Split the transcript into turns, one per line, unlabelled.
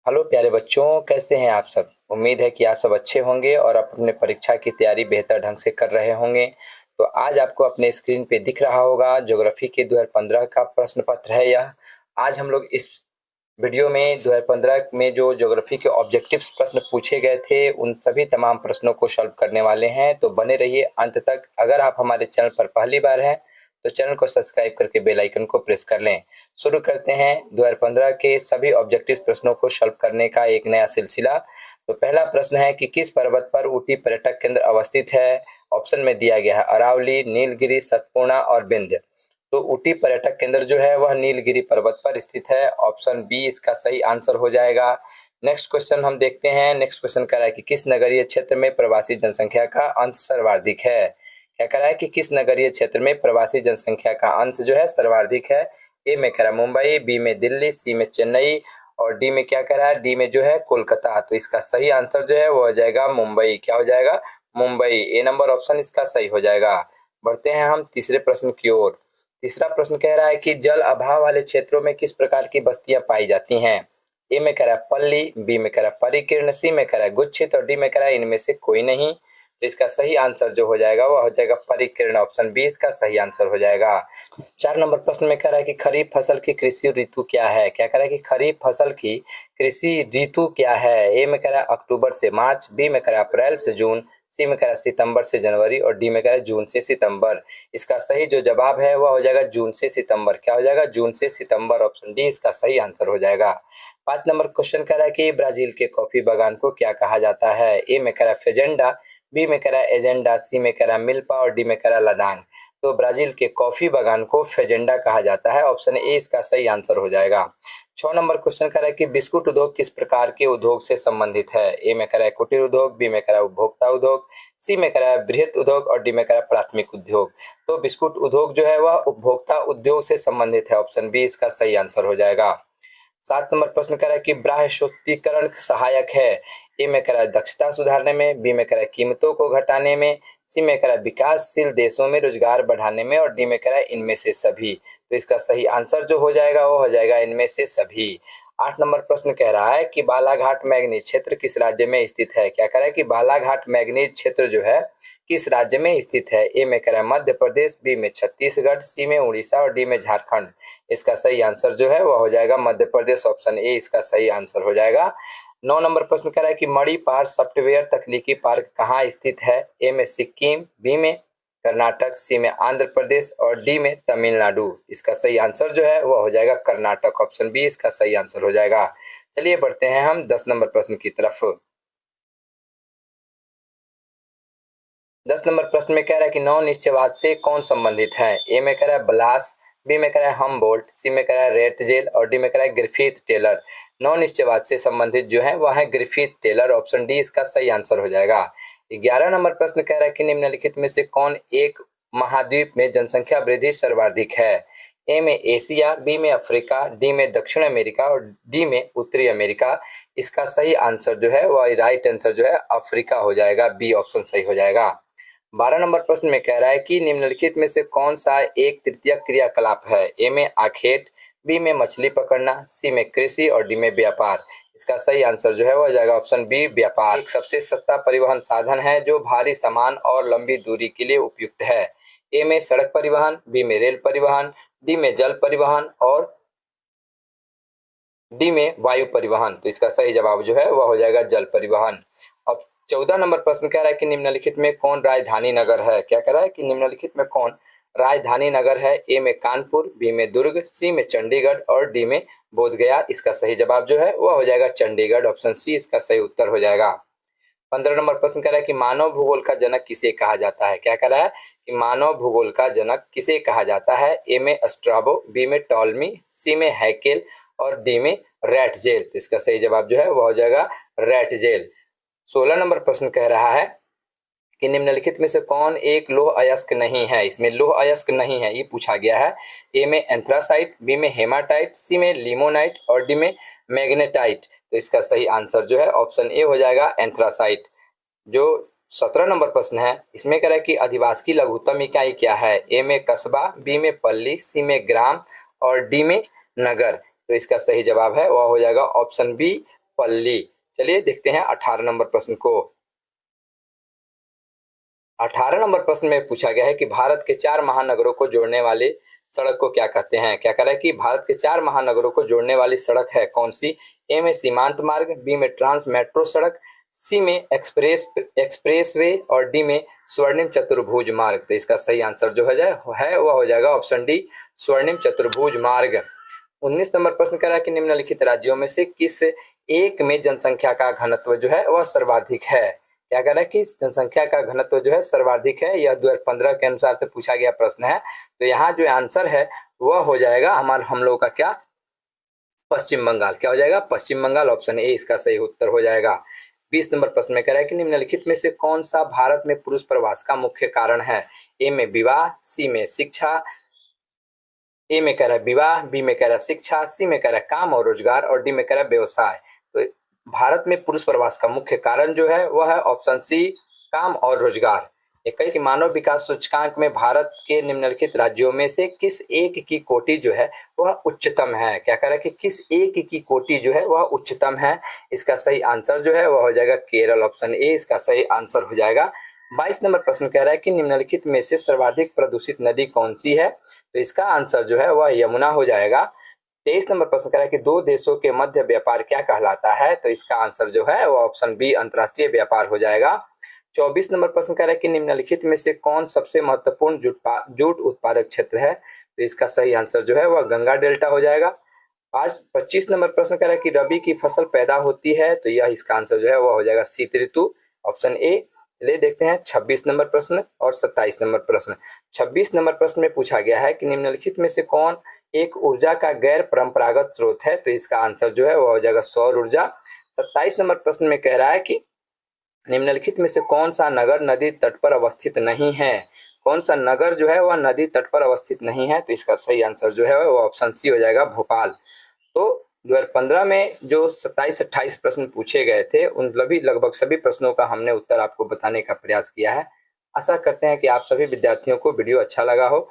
Hello प्यारे बच्चों, कैसे हैं आप सब। उम्मीद है कि आप सब अच्छे होंगे और अपने परीक्षा की तैयारी बेहतर ढंग से कर रहे होंगे। तो आज आपको अपने स्क्रीन पे दिख रहा होगा ज्योग्राफी के 2015 का प्रश्न पत्र है यह। आज हम लोग इस वीडियो में 2015 में जो ज्योग्राफी के ऑब्जेक्टिव्स प्रश्न पूछे गए थे उन सभी तमाम प्रश्नों को सॉल्व करने वाले हैं। तो बने रहिए अंत तक। अगर आप हमारे चैनल पर पहली बार हैं तो चैनल को सब्सक्राइब करके बेल आइकन को प्रेस कर लें। शुरू करते हैं 2015 के सभी ऑब्जेक्टिव प्रश्नों को सॉल्व करने का एक नया सिलसिला। तो पहला प्रश्न है कि किस पर्वत पर ऊटी पर्यटक केंद्र अवस्थित है। ऑप्शन में दिया गया है अरावली, नीलगिरी, सतपूर्णा और विंध्य। तो ऊटी पर्यटक केंद्र जो है वह नीलगिरी पर्वत पर स्थित है। ऑप्शन बी इसका सही आंसर हो जाएगा। नेक्स्ट क्वेश्चन हम देखते हैं। नेक्स्ट क्वेश्चन कह रहा है कि किस नगरीय क्षेत्र में प्रवासी जनसंख्या का अंश सर्वाधिक है। क्या कह रहा है कि किस नगरीय क्षेत्र में प्रवासी जनसंख्या का अंश जो है सर्वाधिक है। ए में कह रहा है मुंबई, बी में दिल्ली, सी में चेन्नई और डी में क्या कह रहा है, डी में जो है कोलकाता। तो इसका सही आंसर जो है वो हो जाएगा मुंबई। क्या हो जाएगा, मुंबई। ए नंबर ऑप्शन इसका सही हो जाएगा। बढ़ते हैं हम तीसरे प्रश्न की ओर। तीसरा प्रश्न कह रहा है कि जल अभाव वाले क्षेत्रों में किस प्रकार की बस्तियां पाई जाती हैं। ए में कह रहा है पल्ली, बी में कह रहा है परिकीर्ण, सी में कह रहा है गुच्छित और डी में कह रहा है इनमें से कोई नहीं। तो इसका सही आंसर जो हो जाएगा वो हो जाएगा परिकीर्ण। ऑप्शन बी इसका सही आंसर हो जाएगा। 4 नंबर प्रश्न में कह रहा है कि खरीफ फसल की कृषि ऋतु क्या है। क्या कह रहा है कि खरीफ फसल की कृषि ऋतु क्या है। ए में कह रहा है अक्टूबर से मार्च, बी में कह रहा है अप्रैल से जून, सी में कह रहा है सितंबर से जनवरी और डी में कह रहा है जून से सितंबर। इसका सही जो जवाब है वह हो जाएगा जून से सितंबर। क्या हो जाएगा, जून से सितंबर। ऑप्शन डी इसका सही आंसर हो जाएगा। 5 नंबर क्वेश्चन कह रहा है कि ब्राजील के कॉफी बागान को क्या कहा जाता है। ए में कह रहा है फेजेंडा, बी में कह रहा है एजेंडा, सी में कह रहा है मिल्पा और डी में कह रहा है लदान। तो ब्राजील के कॉफी बागान को फेजेंडा कहा जाता है। ऑप्शन ए इसका सही आंसर हो जाएगा। 6 नंबर क्वेश्चन कह रहा है कि बिस्कुट उद्योग किस प्रकार के उद्योग से संबंधित है। ए में कह रहा है कुटीर उद्योग, बी में कह रहा है उपभोक्ता उद्योग, सी में कह रहा है बृहत उद्योग और डी में कह रहा है प्राथमिक उद्योग। तो बिस्कुट उद्योग जो है वह उपभोक्ता उद्योग से संबंधित है। ऑप्शन बी इसका सही आंसर हो जाएगा। 7 नंबर प्रश्न कह रहा है कि बाह्य सहायक है। ए में कह रहा है दक्षता सुधारने में, बी में कह रहा है कीमतों को घटाने में, सी में कह रहा है विकासशील देशों में रोजगार बढ़ाने में और डी में कह रहा है इनमें से सभी। तो इसका सही आंसर जो हो जाएगा वो हो जाएगा इनमें से सभी। 8 नंबर प्रश्न कह रहा है कि बालाघाट मैंगनीज क्षेत्र किस राज्य में स्थित है। क्या कह रहा है कि बालाघाट मैंगनीज क्षेत्र जो है किस राज्य में स्थित है। ए में कह रहा है मध्य प्रदेश, बी में छत्तीसगढ़, सी में उड़ीसा और डी में झारखंड। इसका सही आंसर जो है वह हो जाएगा मध्य प्रदेश। ऑप्शन ए इसका सही आंसर हो जाएगा। 9 नंबर प्रश्न कह रहा है कि मणिपाल सॉफ्टवेयर तकनीकी पार्क कहाँ स्थित है। ए में सिक्किम, बी में कर्नाटक, सी में आंध्र प्रदेश और डी में तमिलनाडु। इसका सही आंसर जो है वह हो जाएगा कर्नाटक। ऑप्शन बी इसका सही आंसर हो जाएगा। चलिए बढ़ते हैं हम 10 नंबर प्रश्न की तरफ। 10 नंबर प्रश्न में कह रहा है कि नौ निश्चयवाद से कौन संबंधित है। ए में कह रहा है ब्लास, बी में कह रहा है हमबोल्ट, सी में कह रहा है रेटजेल और डी में कह रहा है ग्रिफिथ टेलर। नौ निश्चयवाद से संबंधित जो है वह है ग्रिफिथ टेलर। ऑप्शन डी इसका सही आंसर हो जाएगा। 11 नंबर प्रश्न कह रहा है कि निम्नलिखित में से कौन एक महाद्वीप में जनसंख्या वृद्धि सर्वाधिक है। ए में एशिया, बी में अफ्रीका, डी में दक्षिण अमेरिका और डी में उत्तरी अमेरिका। इसका सही आंसर जो है वह राइट आंसर जो है अफ्रीका हो जाएगा। बी ऑप्शन सही हो जाएगा। 12 नंबर प्रश्न में कह रहा है कि निम्नलिखित में से कौन सा एक तृतीय क्रियाकलाप है। ए में आखेट, बी में मछली पकड़ना, सी में कृषि और डी में व्यापार। इसका सही आंसर जो है वो हो जाएगा ऑप्शन बी व्यापार। एक सबसे सस्ता परिवहन साधन है जो भारी सामान और लंबी दूरी के लिए उपयुक्त है। ए में सड़क परिवहन, बी में रेल परिवहन, डी में जल परिवहन और डी में वायु परिवहन। तो इसका सही जवाब जो है वह हो जाएगा जल परिवहन। अब 14 नंबर प्रश्न कह रहा है कि निम्नलिखित में कौन राजधानी नगर है। क्या कह रहा है कि निम्नलिखित में कौन राजधानी नगर है। ए में कानपुर, बी में दुर्ग, सी में चंडीगढ़ और डी में बोधगया। इसका सही जवाब जो है वह हो जाएगा चंडीगढ़। ऑप्शन सी इसका सही उत्तर हो जाएगा। 15 नंबर प्रश्न कह रहा है कि मानव भूगोल का जनक किसे कहा जाता है। क्या कह रहा है कि मानव भूगोल का जनक किसे कहा जाता है। ए में स्ट्राबो, बी में टॉलमी, सी में हैकेल और डी में रैटजेल। तो इसका सही जवाब जो है वह हो जाएगा रैटजेल। 16 नंबर प्रश्न कह रहा है कि निम्नलिखित में से कौन एक लौह अयस्क नहीं है। इसमें लौह अयस्क नहीं है ये पूछा गया है। ए में एंथ्रासाइट, बी में हेमाटाइट, सी में लिमोनाइट और डी में मैग्नेटाइट। तो इसका सही आंसर जो है ऑप्शन ए हो जाएगा एंथ्रासाइट। जो 17 नंबर प्रश्न है इसमें कह रहा है कि अधिवास की लघुत्तम इकाई क्या है। ए में कस्बा, बी में पल्ली, सी में ग्राम और डी में नगर। तो इसका सही जवाब है वह हो जाएगा ऑप्शन बी पल्ली। चलिए देखते हैं 18 नंबर प्रश्न को। 18 नंबर प्रश्न में पूछा गया है कि भारत के 4 महानगरों को जोड़ने वाली सड़क को क्या कहते हैं। क्या कह रहा है कि भारत के 4 महानगरों को जोड़ने वाली सड़क है कौन सी। ए में सीमांत मार्ग, बी में ट्रांस मेट्रो सड़क, सी में एक्सप्रेसवे और डी में स्वर्णिम चतुर्भुज मार्ग। तो इसका सही आंसर जो है वह हो जाएगा ऑप्शन डी, स्वर्णिम चतुर्भुज मार्ग। 19 नंबर प्रश्न कह रहा है कि निम्नलिखित राज्यों में से किस एक में जनसंख्या का घनत्व जो है वह सर्वाधिक है। क्या कह रहा है कि जनसंख्या का घनत्व जो है सर्वाधिक है। यह 2015 के अनुसार से पूछा गया प्रश्न है। तो यहाँ जो आंसर है वह हो जाएगा हम लोगों का क्या, पश्चिम बंगाल। क्या हो जाएगा, पश्चिम बंगाल। ऑप्शन ए इसका सही उत्तर हो जाएगा। 20 नंबर प्रश्न में कह रहा है कि निम्नलिखित में से कौन सा भारत में पुरुष प्रवास का मुख्य कारण है। ए में विवाह, सी में शिक्षा, ए में कह रहा है विवाह, बी में कह रहा है शिक्षा, सी में कह रहा है काम और रोजगार और डी में कह रहा है व्यवसाय। तो भारत में पुरुष प्रवास का मुख्य कारण जो है वह है ऑप्शन सी, काम और रोजगार। 21 मानव विकास सूचकांक में भारत के निम्नलिखित राज्यों में से किस एक की कोटि जो है वह उच्चतम है। क्या कह रहा है कि किस एक की कोटि जो है वह उच्चतम है। इसका सही आंसर जो है वह हो जाएगा केरल। ऑप्शन ए इसका सही आंसर हो जाएगा। 22 नंबर प्रश्न कह रहा है कि निम्नलिखित में से सर्वाधिक प्रदूषित नदी कौन सी है। तो इसका आंसर जो है वह यमुना हो जाएगा। 23 नंबर प्रश्न कह रहा है कि दो देशों के मध्य व्यापार क्या कहलाता है। तो इसका आंसर जो है वह ऑप्शन बी, अंतरराष्ट्रीय व्यापार हो जाएगा। 24 नंबर प्रश्न कह रहा है कि निम्नलिखित में से कौन सबसे महत्वपूर्ण जूट उत्पादक क्षेत्र है। तो इसका सही आंसर जो है वह गंगा डेल्टा हो जाएगा। 25 नंबर प्रश्न कह रहा है कि रबी की फसल पैदा होती है। तो यह इसका आंसर जो है वह हो जाएगा शीत ऋतु, ऑप्शन ए। ले देखते हैं 26 नंबर प्रश्न और 27 नंबर प्रश्न। 26 नंबर प्रश्न में पूछा गया है कि निम्नलिखित में से कौन एक ऊर्जा का गैर परंपरागत स्रोत है। तो इसका आंसर जो है वह हो जाएगा सौर ऊर्जा। 27 नंबर प्रश्न में कह रहा है कि निम्नलिखित में से कौन सा नगर नदी तट पर अवस्थित नहीं है। कौन सा नगर जो है वह नदी तट पर अवस्थित नहीं है। तो इसका सही आंसर जो है वह ऑप्शन सी हो जाएगा, भोपाल। तो 2015 में जो 27-28 प्रश्न पूछे गए थे उन लगभग सभी प्रश्नों का हमने उत्तर आपको बताने का प्रयास किया है। आशा करते हैं कि आप सभी विद्यार्थियों को वीडियो अच्छा लगा हो।